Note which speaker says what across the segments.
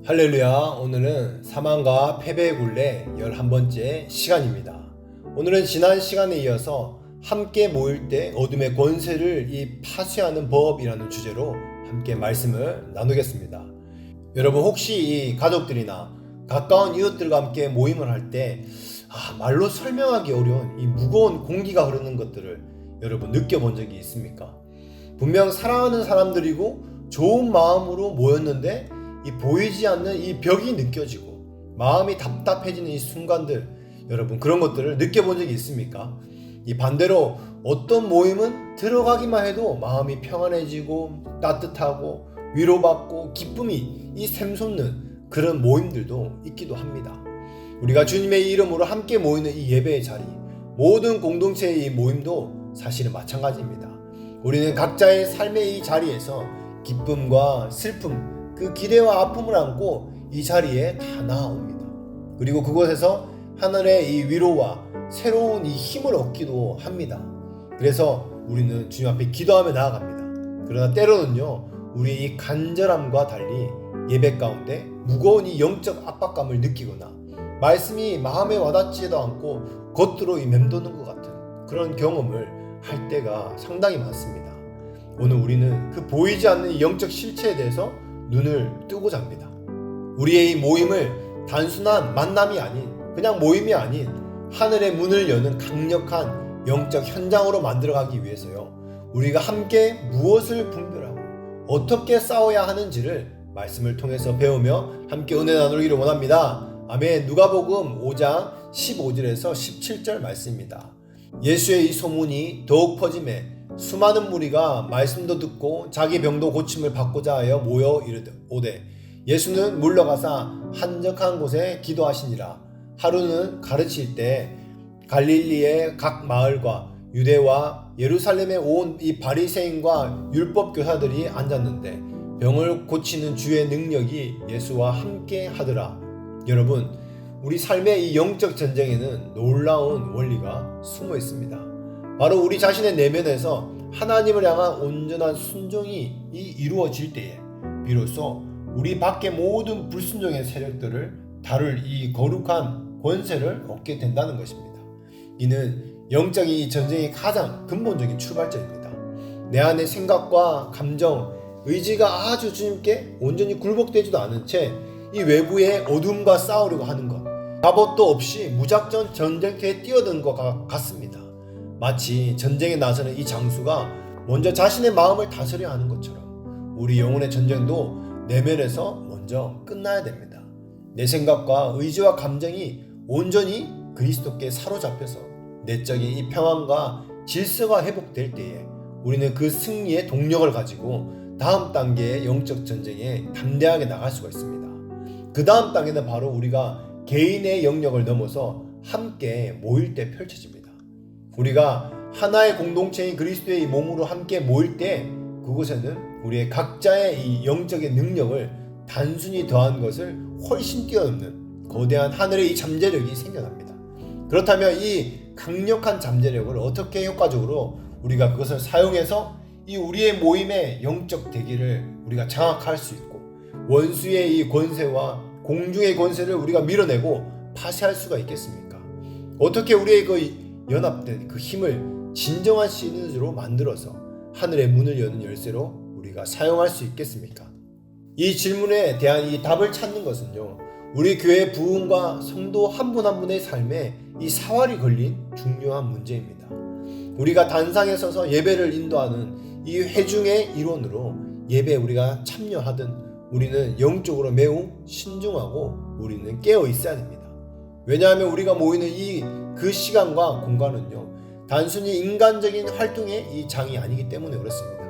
Speaker 1: 할렐루야. 오늘은 사망과 패배의 굴레 11번째 시간입니다. 오늘은 지난 시간에 이어서 함께 모일 때 어둠의 권세를 파쇄하는 법이라는 주제로 함께 말씀을 나누겠습니다. 여러분, 혹시 이 가족들이나 가까운 이웃들과 함께 모임을 할 때 말로 설명하기 어려운 이 무거운 공기가 흐르는 것들을 여러분 느껴본 적이 있습니까? 분명 사랑하는 사람들이고 좋은 마음으로 모였는데 이 보이지 않는 이 벽이 느껴지고 마음이 답답해지는 이 순간들, 여러분 그런 것들을 느껴본 적이 있습니까? 이 반대로 어떤 모임은 들어가기만 해도 마음이 평안해지고 따뜻하고 위로받고 기쁨이 이 샘솟는 그런 모임들도 있기도 합니다. 우리가 주님의 이름으로 함께 모이는 이 예배의 자리, 모든 공동체의 이 모임도 사실은 마찬가지입니다. 우리는 각자의 삶의 이 자리에서 기쁨과 슬픔, 그 기대와 아픔을 안고 이 자리에 다 나아옵니다. 그리고 그곳에서 하늘의 이 위로와 새로운 이 힘을 얻기도 합니다. 그래서 우리는 주님 앞에 기도하며 나아갑니다. 그러나 때로는요, 우리의 이 간절함과 달리 예배 가운데 무거운 이 영적 압박감을 느끼거나 말씀이 마음에 와닿지도 않고 겉으로 이 맴도는 것 같은 그런 경험을 할 때가 상당히 많습니다. 오늘 우리는 그 보이지 않는 이 영적 실체에 대해서 눈을 뜨고자 합니다. 우리의 이 모임을 단순한 만남이 아닌, 그냥 모임이 아닌 하늘의 문을 여는 강력한 영적 현장으로 만들어가기 위해서요, 우리가 함께 무엇을 분별하고 어떻게 싸워야 하는지를 말씀을 통해서 배우며 함께 은혜 나누기를 원합니다. 아멘. 누가복음 5장 15절에서 17절 말씀입니다. 예수의 이 소문이 더욱 퍼짐에 수많은 무리가 말씀도 듣고 자기 병도 고침을 받고자 하여 모여 이르되 예수는 물러가사 한적한 곳에 기도하시니라. 하루는 가르칠 때 갈릴리의 각 마을과 유대와 예루살렘에 온 이 바리새인과 율법 교사들이 앉았는데 병을 고치는 주의 능력이 예수와 함께 하더라. 여러분, 우리 삶의 이 영적 전쟁에는 놀라운 원리가 숨어 있습니다. 바로 우리 자신의 내면에서 하나님을 향한 온전한 순종이 이루어질 때에 비로소 우리 밖의 모든 불순종의 세력들을 다룰 이 거룩한 권세를 얻게 된다는 것입니다. 이는 영적인 이 전쟁의 가장 근본적인 출발점입니다. 내 안의 생각과 감정, 의지가 아주 주님께 온전히 굴복되지도 않은 채 이 외부의 어둠과 싸우려고 하는 것, 갑옷도 없이 무작정 전쟁터에 뛰어든 것 같습니다. 마치 전쟁에 나서는 이 장수가 먼저 자신의 마음을 다스려야 하는 것처럼 우리 영혼의 전쟁도 내면에서 먼저 끝나야 됩니다. 내 생각과 의지와 감정이 온전히 그리스도께 사로잡혀서 내적인 이 평안과 질서가 회복될 때에 우리는 그 승리의 동력을 가지고 다음 단계의 영적 전쟁에 담대하게 나갈 수가 있습니다. 그 다음 단계는 바로 우리가 개인의 영역을 넘어서 함께 모일 때 펼쳐집니다. 우리가 하나의 공동체인 그리스도의 몸으로 함께 모일 때 그곳에는 우리의 각자의 이 영적인 능력을 단순히 더한 것을 훨씬 뛰어넘는 거대한 하늘의 이 잠재력이 생겨납니다. 그렇다면 이 강력한 잠재력을 어떻게 효과적으로 우리가 그것을 사용해서 이 우리의 모임의 영적 대기를 우리가 장악할 수 있고 원수의 이 권세와 공중의 권세를 우리가 밀어내고 파쇄할 수가 있겠습니까? 어떻게 우리의 그 연합된 그 힘을 진정한 시너지로 만들어서 하늘의 문을 여는 열쇠로 우리가 사용할 수 있겠습니까? 이 질문에 대한 이 답을 찾는 것은요, 우리 교회 부흥과 성도 한 분 한 분의 삶에 이 사활이 걸린 중요한 문제입니다. 우리가 단상에 서서 예배를 인도하는 이 회중의 일원으로 예배에 우리가 참여하든 우리는 영적으로 매우 신중하고 우리는 깨어 있어야 됩니다. 왜냐하면 우리가 모이는 그 시간과 공간은요, 단순히 인간적인 활동의 이 장이 아니기 때문에 그렇습니다.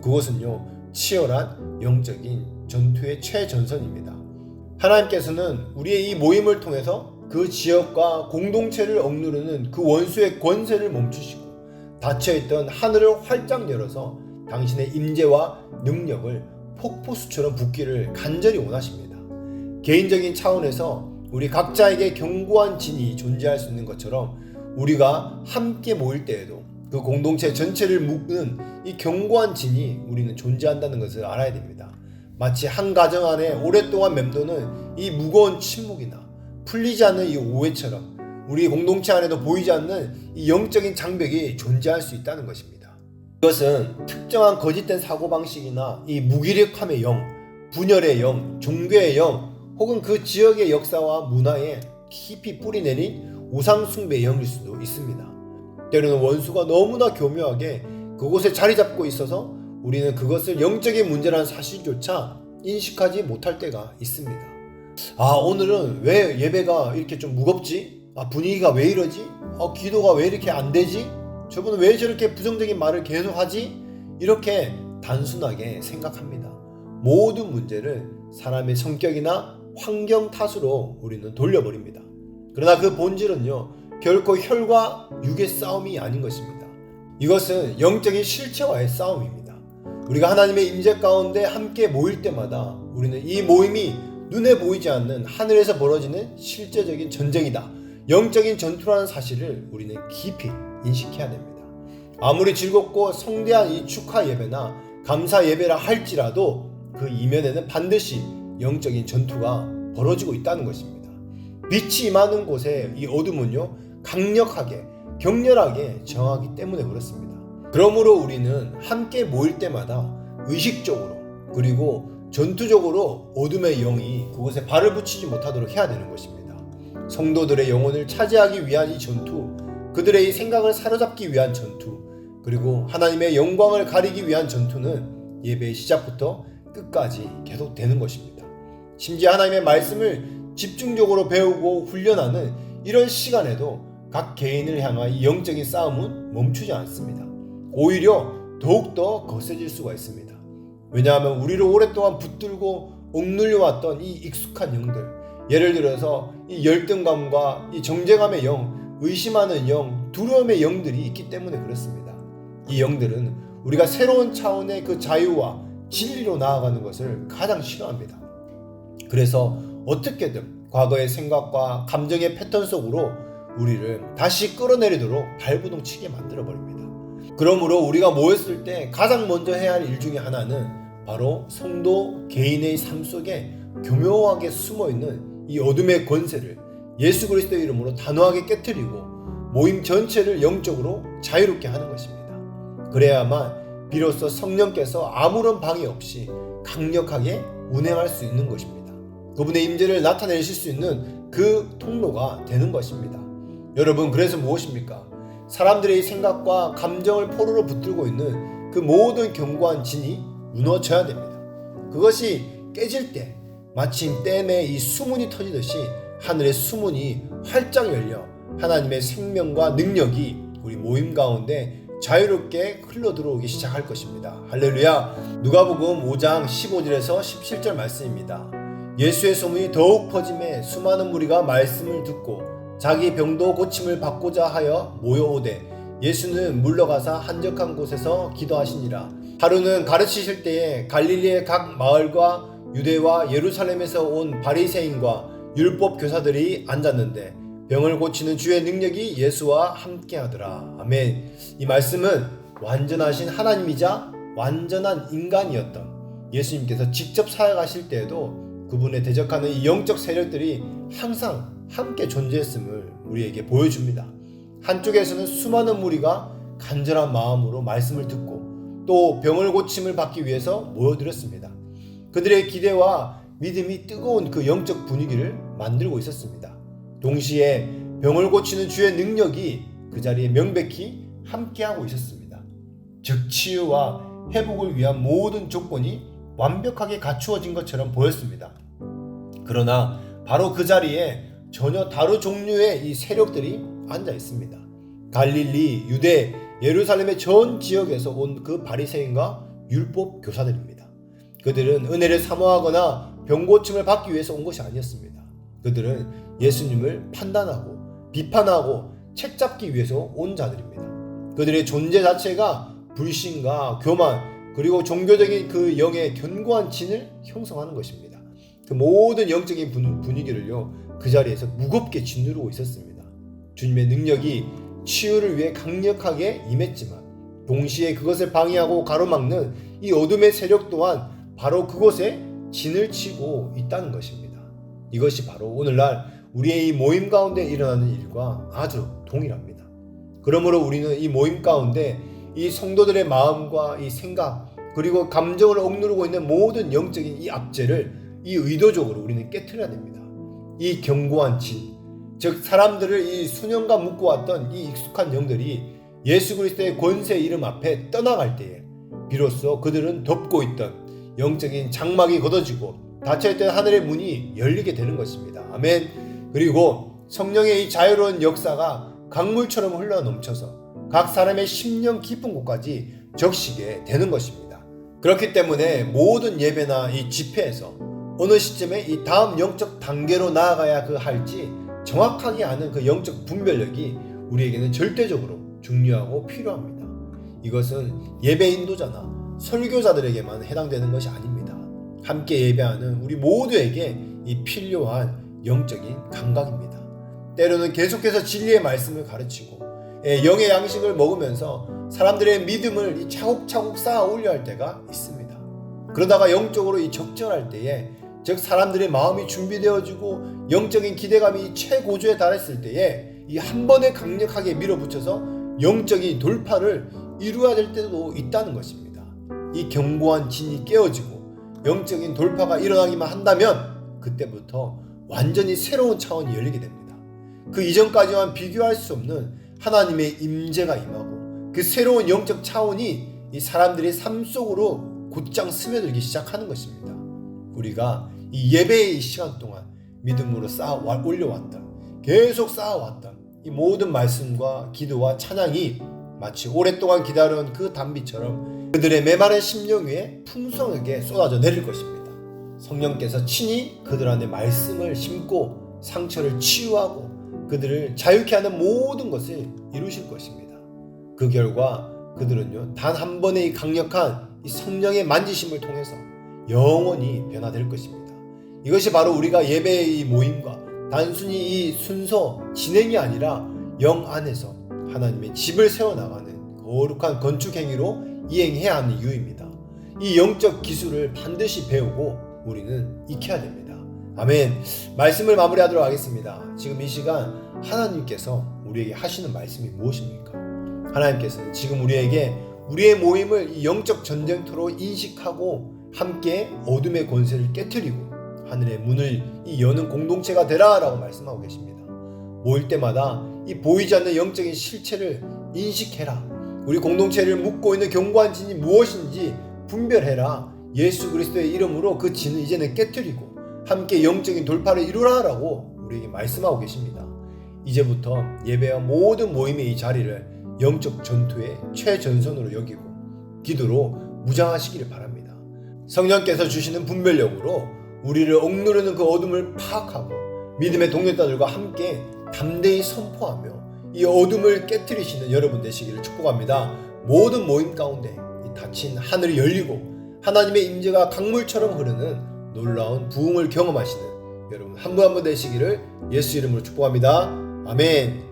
Speaker 1: 그것은요, 치열한 영적인 전투의 최전선입니다. 하나님께서는 우리의 이 모임을 통해서 그 지역과 공동체를 억누르는 그 원수의 권세를 멈추시고 닫혀있던 하늘을 활짝 열어서 당신의 임재와 능력을 폭포수처럼 붓기를 간절히 원하십니다. 개인적인 차원에서 우리 각자에게 견고한 진이 존재할 수 있는 것처럼 우리가 함께 모일 때에도 그 공동체 전체를 묶는 이 견고한 진이 우리는 존재한다는 것을 알아야 됩니다. 마치 한 가정 안에 오랫동안 맴도는 이 무거운 침묵이나 풀리지 않는 이 오해처럼 우리 공동체 안에도 보이지 않는 이 영적인 장벽이 존재할 수 있다는 것입니다. 이것은 특정한 거짓된 사고방식이나 이 무기력함의 영, 분열의 영, 종교의 영, 혹은 그 지역의 역사와 문화에 깊이 뿌리내린 우상숭배의 영일 수도 있습니다. 때로는 원수가 너무나 교묘하게 그곳에 자리 잡고 있어서 우리는 그것을 영적인 문제라는 사실조차 인식하지 못할 때가 있습니다. 오늘은 왜 예배가 이렇게 좀 무겁지? 분위기가 왜 이러지? 기도가 왜 이렇게 안 되지? 저분은 왜 저렇게 부정적인 말을 계속하지? 이렇게 단순하게 생각합니다. 모든 문제를 사람의 성격이나 환경 탓으로 우리는 돌려버립니다. 그러나 그 본질은요, 결코 혈과 육의 싸움이 아닌 것입니다. 이것은 영적인 실체와의 싸움입니다. 우리가 하나님의 임재 가운데 함께 모일 때마다 우리는 이 모임이 눈에 보이지 않는 하늘에서 벌어지는 실제적인 전쟁이다, 영적인 전투라는 사실을 우리는 깊이 인식해야 됩니다. 아무리 즐겁고 성대한 이 축하 예배나 감사 예배라 할지라도 그 이면에는 반드시 영적인 전투가 벌어지고 있다는 것입니다. 빛이 임하는 곳에 이 어둠은요, 강력하게 격렬하게 저항하기 때문에 그렇습니다. 그러므로 우리는 함께 모일 때마다 의식적으로 그리고 전투적으로 어둠의 영이 그곳에 발을 붙이지 못하도록 해야 되는 것입니다. 성도들의 영혼을 차지하기 위한 이 전투, 그들의 이 생각을 사로잡기 위한 전투, 그리고 하나님의 영광을 가리기 위한 전투는 예배의 시작부터 끝까지 계속되는 것입니다. 심지어 하나님의 말씀을 집중적으로 배우고 훈련하는 이런 시간에도 각 개인을 향한 이 영적인 싸움은 멈추지 않습니다. 오히려 더욱더 거세질 수가 있습니다. 왜냐하면 우리를 오랫동안 붙들고 억눌려왔던 이 익숙한 영들, 예를 들어서 이 열등감과 이 정죄감의 영, 의심하는 영, 두려움의 영들이 있기 때문에 그렇습니다. 이 영들은 우리가 새로운 차원의 그 자유와 진리로 나아가는 것을 가장 싫어합니다. 그래서 어떻게든 과거의 생각과 감정의 패턴 속으로 우리를 다시 끌어내리도록 발부동치게 만들어버립니다. 그러므로 우리가 모였을 때 가장 먼저 해야 할 일 중에 하나는 바로 성도 개인의 삶 속에 교묘하게 숨어있는 이 어둠의 권세를 예수 그리스도의 이름으로 단호하게 깨트리고 모임 전체를 영적으로 자유롭게 하는 것입니다. 그래야만 비로소 성령께서 아무런 방해 없이 강력하게 운행할 수 있는 것입니다. 그분의 임재를 나타내실 수 있는 그 통로가 되는 것입니다. 여러분, 그래서 무엇입니까? 사람들의 생각과 감정을 포로로 붙들고 있는 그 모든 견고한 진이 무너져야 됩니다. 그것이 깨질 때 마침 댐에 이 수문이 터지듯이 하늘의 수문이 활짝 열려 하나님의 생명과 능력이 우리 모임 가운데 자유롭게 흘러들어오기 시작할 것입니다. 할렐루야. 누가복음 5장 15절에서 17절 말씀입니다. 예수의 소문이 더욱 퍼짐에 수많은 무리가 말씀을 듣고 자기 병도 고침을 받고자 하여 모여오되 예수는 물러가사 한적한 곳에서 기도하시니라. 하루는 가르치실 때에 갈릴리의 각 마을과 유대와 예루살렘에서 온 바리새인과 율법 교사들이 앉았는데 병을 고치는 주의 능력이 예수와 함께하더라. 아멘. 이 말씀은 완전하신 하나님이자 완전한 인간이었던 예수님께서 직접 사역하실 때에도 그분에 대적하는 이 영적 세력들이 항상 함께 존재했음을 우리에게 보여줍니다. 한쪽에서는 수많은 무리가 간절한 마음으로 말씀을 듣고 또 병을 고침을 받기 위해서 모여들었습니다. 그들의 기대와 믿음이 뜨거운 그 영적 분위기를 만들고 있었습니다. 동시에 병을 고치는 주의 능력이 그 자리에 명백히 함께하고 있었습니다. 즉 치유와 회복을 위한 모든 조건이 완벽하게 갖추어진 것처럼 보였습니다. 그러나 바로 그 자리에 전혀 다른 종류의 이 세력들이 앉아 있습니다. 갈릴리, 유대, 예루살렘의 전 지역에서 온 그 바리새인과 율법 교사들입니다. 그들은 은혜를 사모하거나 병고침을 받기 위해서 온 것이 아니었습니다. 그들은 예수님을 판단하고 비판하고 책잡기 위해서 온 자들입니다. 그들의 존재 자체가 불신과 교만 그리고 종교적인 그 영의 견고한 진을 형성하는 것입니다. 그 모든 영적인 분위기를요, 그 자리에서 무겁게 짓누르고 있었습니다. 주님의 능력이 치유를 위해 강력하게 임했지만 동시에 그것을 방해하고 가로막는 이 어둠의 세력 또한 바로 그곳에 진을 치고 있다는 것입니다. 이것이 바로 오늘날 우리의 이 모임 가운데 일어나는 일과 아주 동일합니다. 그러므로 우리는 이 모임 가운데 이 성도들의 마음과 이 생각 그리고 감정을 억누르고 있는 모든 영적인 이 압제를 이 의도적으로 우리는 깨트려야 됩니다. 이 견고한 진, 즉 사람들을 이 수년간 묶어왔던 이 익숙한 영들이 예수 그리스도의 권세 이름 앞에 떠나갈 때에 비로소 그들은 덮고 있던 영적인 장막이 걷어지고 닫혀있던 하늘의 문이 열리게 되는 것입니다. 아멘. 그리고 성령의 이 자유로운 역사가 강물처럼 흘러넘쳐서 각 사람의 심령 깊은 곳까지 적시게 되는 것입니다. 그렇기 때문에 모든 예배나 이 집회에서 어느 시점에 이 다음 영적 단계로 나아가야 할지 정확하게 아는 그 영적 분별력이 우리에게는 절대적으로 중요하고 필요합니다. 이것은 예배 인도자나 설교자들에게만 해당되는 것이 아닙니다. 함께 예배하는 우리 모두에게 이 필요한 영적인 감각입니다. 때로는 계속해서 진리의 말씀을 가르치고 영의 양식을 먹으면서 사람들의 믿음을 차곡차곡 쌓아 올려야 할 때가 있습니다. 그러다가 영적으로 이 적절할 때에, 즉 사람들의 마음이 준비되어지고 영적인 기대감이 최고조에 달했을 때에 이 한 번에 강력하게 밀어붙여서 영적인 돌파를 이루어야 될 때도 있다는 것입니다. 이 견고한 진이 깨어지고 영적인 돌파가 일어나기만 한다면 그때부터 완전히 새로운 차원이 열리게 됩니다. 그 이전까지와는 비교할 수 없는 하나님의 임재가 임하고 그 새로운 영적 차원이 이 사람들의 삶 속으로 곧장 스며들기 시작하는 것입니다. 우리가 이 예배의 이 시간 동안 믿음으로 쌓아 올려왔던, 계속 쌓아왔던 이 모든 말씀과 기도와 찬양이 마치 오랫동안 기다려온 그 단비처럼 그들의 메마른 심령 위에 풍성하게 쏟아져 내릴 것입니다. 성령께서 친히 그들 안에 말씀을 심고 상처를 치유하고 그들을 자유케 하는 모든 것을 이루실 것입니다. 그 결과 그들은요, 단 한 번의 이 강력한 이 성령의 만지심을 통해서 영원히 변화될 것입니다. 이것이 바로 우리가 예배의 이 모임과 단순히 이 순서 진행이 아니라 영 안에서 하나님의 집을 세워나가는 거룩한 건축 행위로 이행해야 하는 이유입니다. 이 영적 기술을 반드시 배우고 우리는 익혀야 됩니다. 아멘. 말씀을 마무리하도록 하겠습니다. 지금 이 시간 하나님께서 우리에게 하시는 말씀이 무엇입니까? 하나님께서는 지금 우리에게 우리의 모임을 이 영적 전쟁터로 인식하고 함께 어둠의 권세를 깨트리고 하늘의 문을 이 여는 공동체가 되라 라고 말씀하고 계십니다. 모일 때마다 이 보이지 않는 영적인 실체를 인식해라. 우리 공동체를 묶고 있는 견고한 진이 무엇인지 분별해라. 예수 그리스도의 이름으로 그 진을 이제는 깨트리고 함께 영적인 돌파를 이루라 라고 우리에게 말씀하고 계십니다. 이제부터 예배와 모든 모임의 이 자리를 영적 전투의 최전선으로 여기고 기도로 무장하시기를 바랍니다. 성령께서 주시는 분별력으로 우리를 억누르는 그 어둠을 파악하고 믿음의 동역자들과 함께 담대히 선포하며 이 어둠을 깨트리시는 여러분 되시기를 축복합니다. 모든 모임 가운데 이 닫힌 하늘이 열리고 하나님의 임재가 강물처럼 흐르는 놀라운 부흥을 경험하시는 여러분 한 분 한 분 되시기를 예수 이름으로 축복합니다. 아멘.